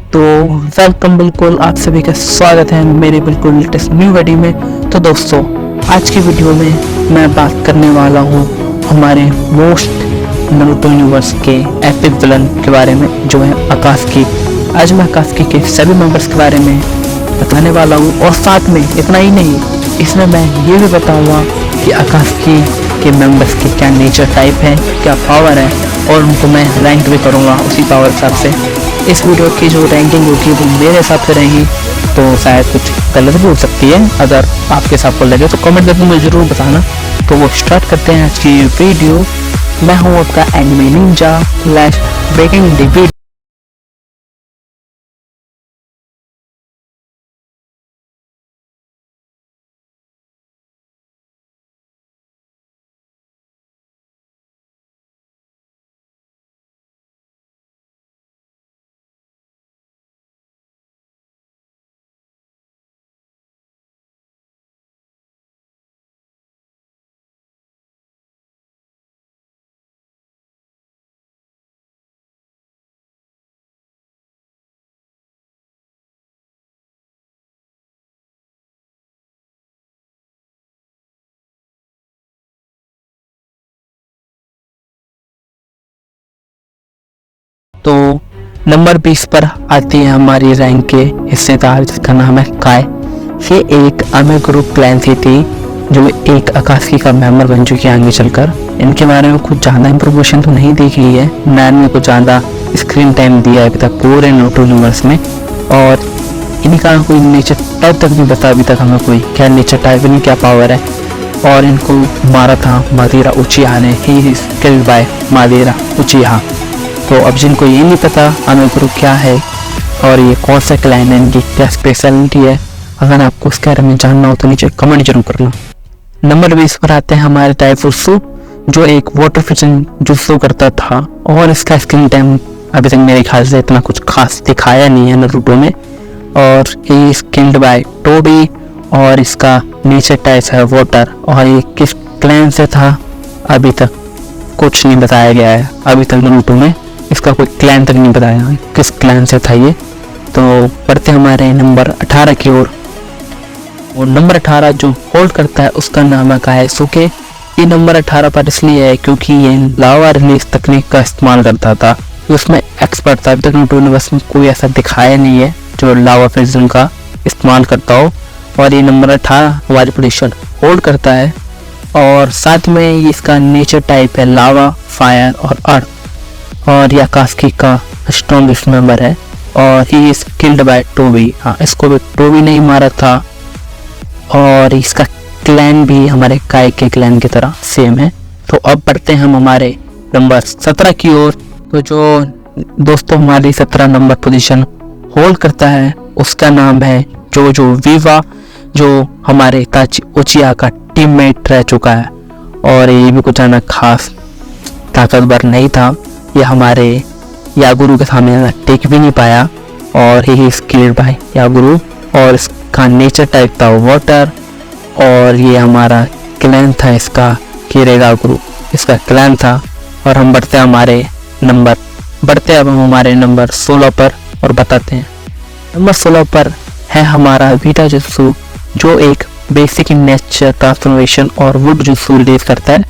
तो वेलकम, बिल्कुल आप सभी का स्वागत है मेरे बिल्कुल लेटेस्ट न्यू वीडियो में। तो दोस्तों, आज की वीडियो में मैं बात करने वाला हूँ हमारे मोस्ट नारुतो यूनिवर्स के एपिक विलन के बारे में, जो है अकात्सुकी। आज मैं अकात्सुकी के सभी मेंबर्स के बारे में बताने वाला हूँ, और साथ में इतना ही नहीं, इसमें मैं ये भी बताऊँगा कि अकात्सुकी के मेंबर्स के क्या नेचर टाइप है, क्या पावर है, और उनको मैं रैंक भी करूँगा उसी पावर हिसाब से। इस वीडियो की जो रैंकिंग होगी वो मेरे हिसाब से रहेगी, तो शायद कुछ गलत भी हो सकती है। अगर आपके हिसाब को लगे तो कमेंट करके मुझे ज़रूर बताना। तो वो स्टार्ट करते हैं आज की वीडियो। मैं हूँ आपका anime ninja breaking the video. तो नंबर 20 पर आती है हमारी रैंक के हिस्सेदार, जिसका नाम है काय। ये एक अमे ग्रुप क्लैन से थी, जो एक अकात्सुकी का मेंबर बन चुकी है आगे चलकर। इनके बारे में कुछ ज़्यादा इंफॉर्मेशन तो नहीं दी गई है, मैन में कुछ ज़्यादा स्क्रीन टाइम दिया है अभी तक पूरे नारुतो यूनिवर्स में। और इनका कोई नेचर टाइप तक नहीं बता अभी तक हमें, कोई क्या नेचर टाइप, इनकी क्या पावर है। और इनको मारा था मादेरा उचिहा ने, he is killed by Madara Uchiha. तो अब जिनको ये नहीं पता अमे ग्रुप क्या है और ये कौन सा क्लैन है, इनकी क्या स्पेशलिटी है, अगर आपको उसके बारे में जानना हो तो नीचे कमेंट जरूर करना। नंबर 20 पर आते हैं हमारे ताइफुत्सु, जो एक वाटर फिशन जुत्सु करता था, और इसका स्क्रीन टाइम अभी तक मेरे ख्याल से इतना कुछ खास दिखाया नहीं है नारुतो में। और ये स्किल्ड बाय टोबी, और इसका नेचर टाइप है वाटर, और ये किस क्लैन से था अभी तक कुछ नहीं बताया गया है। अभी तक नारुतो में इसका कोई क्लैन तक नहीं बताया किस क्लैन से था ये। तो बढ़ते हमारे नंबर 18 की ओर। और नंबर 18 जो होल्ड करता है उसका नाम है कायसुके। ये नंबर 18 पर इसलिए है क्योंकि ये लावा रिलीज तकनीक का इस्तेमाल करता था, उसमें एक्सपर्ट था। अभी तक नारुतो यूनिवर्स में कोई ऐसा दिखाया नहीं है जो लावा फिजन का इस्तेमाल करता हो। और ये नंबर 18 हमारी पोजीशन होल्ड करता है, और साथ में ये इसका नेचर टाइप है लावा, फायर और अर्थ। और यह अकात्सुकी का स्ट्रॉन्गेस्ट मेंबर है, और he is killed by Tobi. हाँ, इसको भी टोबी ने ही मारा था। और इसका क्लैन भी हमारे काय के क्लैन की तरह सेम है। तो अब बढ़ते हैं हम हमारे नंबर 17 की ओर। तो जो दोस्तों हमारी 17 नंबर पोजीशन होल्ड करता है उसका नाम है जोजो वीवा, जो हमारे ताची उचिहा का टीममेट रह चुका है। और ये भी कुछ ज़्यादा खास ताकतवर नहीं था, ये हमारे यागुरु के सामने टेक भी नहीं पाया। और ही स्किल्ड बाय यागुरु, और इसका नेचर टाइप था वाटर। और ये हमारा क्लैन था इसका किरेगाकुरु, इसका क्लैन था। और हम बढ़ते हैं अब हम हमारे नंबर 16 पर, और बताते हैं नंबर 16 पर है हमारा वीटा जुत्सु, जो एक बेसिक नेचर ट्रांसफॉर्मेशन और वुड जुत्सु रिलीज करता है।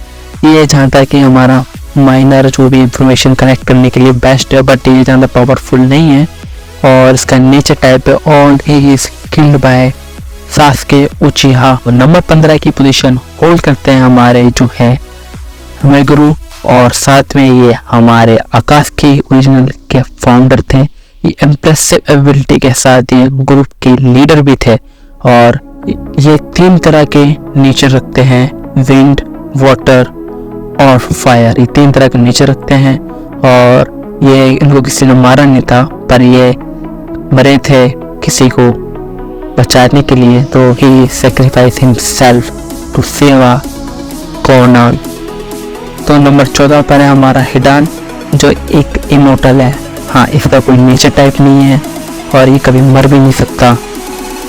ये जहाँ तक कि हमारा माइनर जो भी इंफॉर्मेशन कनेक्ट करने के लिए बेस्ट है, बट ये ज़्यादा पावरफुल नहीं है। और इसका नेचर टाइप है all, he is killed bye सासुके उचिहा। Number 15 की पोजीशन होल्ड करते हैं हमारे जो है अमे गुरु, और साथ में ये हमारे अकात्सुकी ओरिजिनल के फाउंडर थे। ये इम्प्रेसिव एबिलिटी के साथ ये ग्रुप के लीडर भी थे। और ये 3 तरह के नेचर रखते हैं, विंड, वाटर और फायर। ये 3 तरह के नेचर रखते हैं। और ये इनको किसी ने मारा नहीं था, पर ये मरे थे किसी को बचाने के लिए, तो he sacrifice himself to save a corner. तो नंबर 14 पर है हमारा हिडान, जो एक इमोर्टल है। हाँ, इसका कोई नेचर टाइप नहीं है, और ये कभी मर भी नहीं सकता।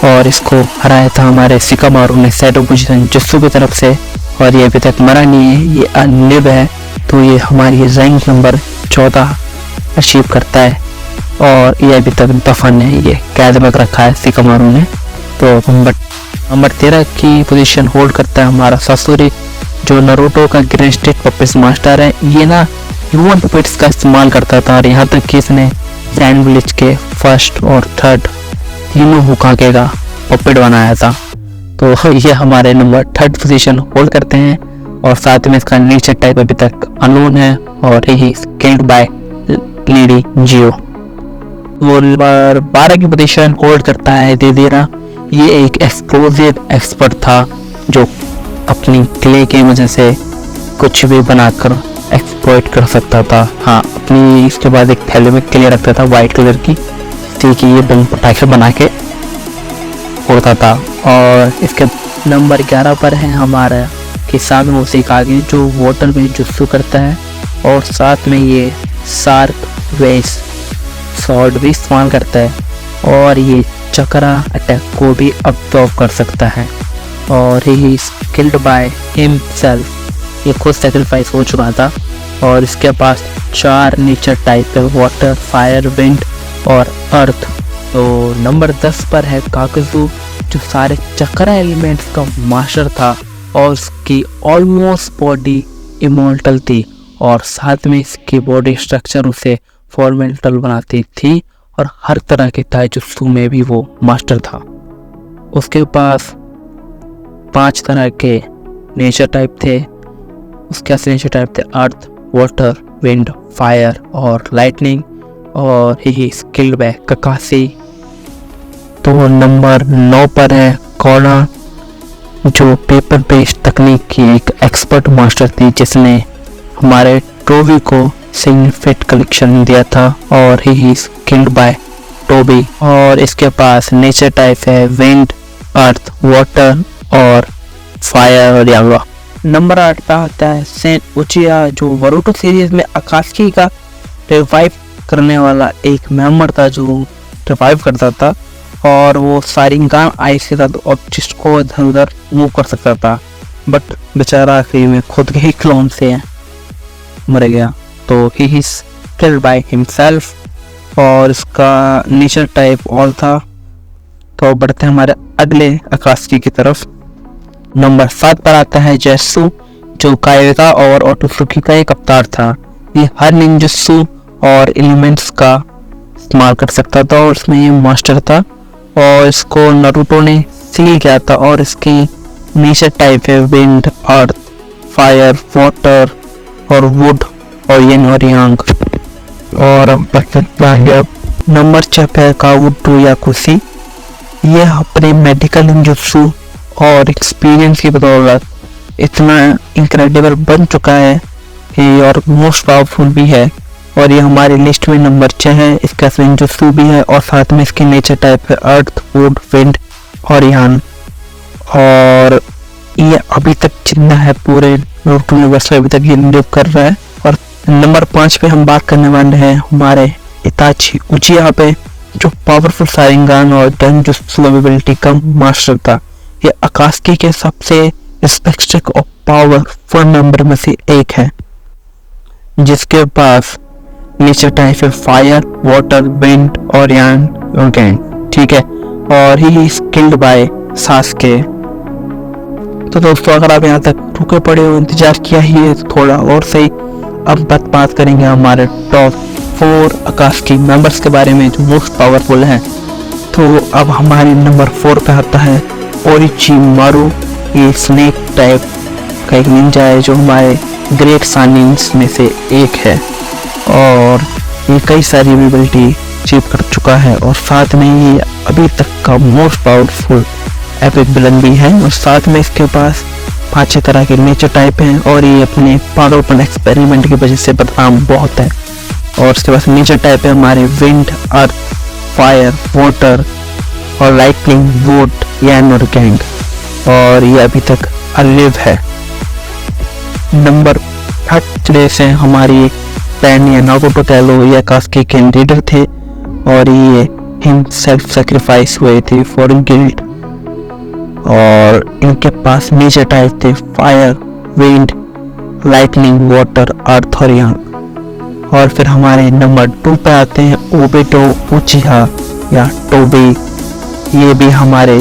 और इसको हराया था हमारे शिकामारू ने शैडो पोजीशन जुत्सु की तरफ से, और ये अभी तक मरा नहीं है, ये अनलिव है। तो ये हमारी रैंक नंबर 14 अचीव करता है। और ये अभी तक दफन है, ये कैद में रखा है शिकामारू ने। तो नंबर 13 की पोजीशन होल्ड करता है हमारा सासुरी, जो नारुतो का ग्रेटेस्ट पपेट मास्टर है। ये ना ह्यूमन पपेट्स का इस्तेमाल करता था और यहाँ तक कि इसने सैंडविच के फर्स्ट और थर्ड तीनों होकागे का पपेट बनाया था। तो ये हमारे नंबर 3 पोजीशन होल्ड करते हैं और साथ में इसका नेचर टाइप अभी तक अननोन है और ही स्किल्ड बाय लेडी जियो। वो नंबर 12 की पोजीशन होल्ड करता है देदेरा। ये एक एक्सप्लोसिव एक्सपर्ट था जो अपनी क्ले की वजह से कुछ भी बनाकर एक्सप्लॉइट कर सकता था। हाँ, अपनी इसके बाद एक थैले में क्ले रखता था वाइट कलर की, ठीक है, ये बम पटाखे बना के उड़ता था। और इसके नंबर 11 पर है हमारा किसामी होकागे, जो वाटर में जुत्सु करता है और साथ में ये शार्क वेस स्वॉर्ड भी इस्तेमाल करता है और ये चक्रा अटैक को भी अब्जॉर्ब कर सकता है। और ही स्किल्ड बाय हिमसेल्फ, ये खुद सेक्रीफाइस हो चुका था। और इसके पास 4 नेचर टाइप है, वाटर, फायर, विंड और अर्थ। तो नंबर 10 पर है काकुजू, जो सारे चक्रा एलिमेंट्स का मास्टर था और उसकी ऑलमोस्ट बॉडी इमॉर्टल थी और साथ में इसकी बॉडी स्ट्रक्चर उसे फॉर्मेंटल बनाती थी और हर तरह के ताइजुत्सु में भी वो मास्टर था। उसके पास 5 तरह के नेचर टाइप थे। उसके नेचर टाइप थे अर्थ, वाटर, विंड, फायर और लाइटनिंग। और ही स्किल्ड बाय ककाशी। तो नंबर 9 पर है कोना, जो पेपर बेस्ड तकनीक की एक एक्सपर्ट मास्टर थी, जिसने हमारे टोबी को सिग्निफिकेंट कलेक्शन दिया था और ही स्किल्ड बाय टोबी। और इसके पास नेचर टाइप है विंड, अर्थ, वाटर और फायर और यावा। नंबर 8 पे आता है सेंट उचिया, जो वरुटो सीरीज में अकात्सुकी का रिवाइव करने वाला एक मेंबर था, जो रिवाइव करता था और वो शारिंगान आइस के साथ ऑब्जेक्ट को इधर उधर मूव कर सकता था। बट बेचारा आखिरी में खुद के ही क्लोन से मर गया। तो ही इज किल्ड बाय हिमसेल्फ और इसका नेचर टाइप ऑल था। तो बढ़ते हैं हमारे अगले अकात्सुकी की तरफ। नंबर 7 पर आता है जेत्सु, जो कायगा और ओटोसुकी का एक अवतार था। ये हर निंजुत्सु और एलिमेंट्स का इस्तेमाल कर सकता था और उसमें ये मास्टर था और इसको नारुतो ने सील किया था। और इसकी नेचर टाइप है विंड, अर्थ, फायर, वाटर और वुड और येन और यांग। और नंबर 6 है कावुटो याकुशी। ये अपने मेडिकल निंजुत्सु और एक्सपीरियंस की बदौलत इतना इनक्रेडिबल बन चुका है कि और मोस्ट पावरफुल भी है। और ये हमारी लिस्ट में नंबर 6 है। इसका निंजुत्सु भी है और साथ में इसकी नेचर टाइप है अर्थ, वुड, विंड और यान। और ये अभी तक जिंदा है पूरे नारुतो यूनिवर्स में, अभी तक ये लिव कर रहा है। और नंबर 5 पे हम बात करने वाले हैं हमारे इताची उचिया पे, जो पावरफुल शारिंगान और डेंजुत्सु एबिलिटी का मास्टर था। ये अकात्सुकी के सबसे रिस्पेक्टेड और पावरफुल मेंबर में से एक है, जिसके पास नेचर टाइप है फायर, वाटर, विंड और यान और गैंग, ठीक है। और ही स्किल्ड बाय सास्के। तो दोस्तों, अगर आप यहाँ तक रुके पड़े हो, इंतजार किया ही है, तो थोड़ा और सही। अब बात करेंगे हमारे टॉप 4 अकात्सुकी मेंबर्स के बारे में, जो मोस्ट पावरफुल हैं। तो अब हमारे नंबर 4 पे आता है ओरोचिमारू। ये स्नेक टाइप का एक निंजा है, जो हमारे ग्रेट सानिन्स में से एक है और ये कई सारी एबिलिटी अचीव कर चुका है। और साथ में ये अभी तक का मोस्ट पावरफुल एपिक विलन भी है। और साथ में इसके पास 5 तरह के नेचर टाइप हैं और ये अपने पावरफुल एक्सपेरिमेंट की वजह से बदनाम बहुत है। और इसके पास नेचर टाइप है हमारे विंड, अर्थ, फायर, वाटर और लाइटनिंग, वुड, यान और गैंग। और ये अभी तक अलिव है। नंबर 3 से हमारी पैन या नारुतो कह लो, ये अकात्सुकी के लीडर थे और ये हिम सेल्फ सैक्रिफाइस हुए थे फॉर गिल्ड। और इनके पास नेचर टाइप थे फायर, विंड, लाइटनिंग, वाटर, अर्थ और यांग। और फिर हमारे नंबर 2 पे आते हैं ओबेटो उचिहा या टोबी। ये भी हमारे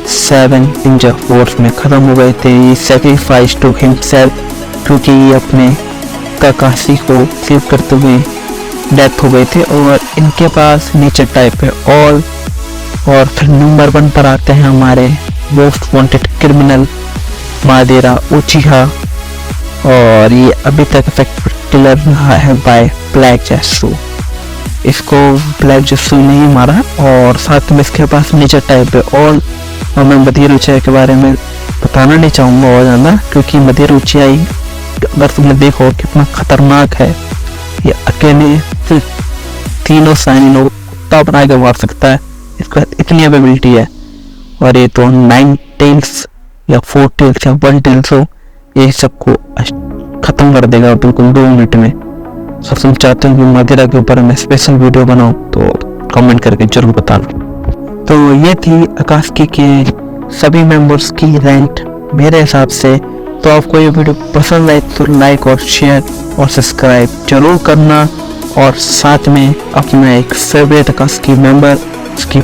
7 निंजा वॉर्स में ख़त्म हो गए थे। ये सैक्रिफाइस टू हिमसेल्फ, क्योंकि ये अपने काकाशी को सेव करते हुए डेथ हो गए थे। और इनके पास नेचर टाइप है ऑल। और फिर नंबर 1 पर आते हैं हमारे मोस्ट वांटेड क्रिमिनल मादेरा उचिहा, और ये अभी तक इफेक्टिव किलर रहा है बाय ब्लैक जेस्ट्रो। इसको ब्लैक जेस्ट्रो नहीं मारा, और साथ में इसके पास नेचर टाइप है ऑल। और मैं मदिर उचिहा के बारे में बताना नहीं चाहूँगा और ज़्यादा, क्योंकि मदिर उचिहा अगर तुमने देखो कितना खतरनाक है। ये अकेले 3 साइनिनो कुत्ता बना के मार सकता है, इसका इतनी एबिलिटी है। और ये तो 9 टेल्स या 4 टेल्स या 1 टेल्स हो, ये सबको खत्म कर देगा बिल्कुल 2 मिनट में। सब तुम चाहते हो कि मादेरा के ऊपर मैं स्पेशल वीडियो बनाऊं तो कमेंट करके जरूर बताना। तो ये थी अकात्सुकी के सभी मेंबर्स की रैंक मेरे हिसाब से। तो आपको ये वीडियो पसंद आए तो लाइक और शेयर और सब्सक्राइब जरूर करना, और साथ में अपना एक फेवरेट अकात्सुकी मेंबर उसकी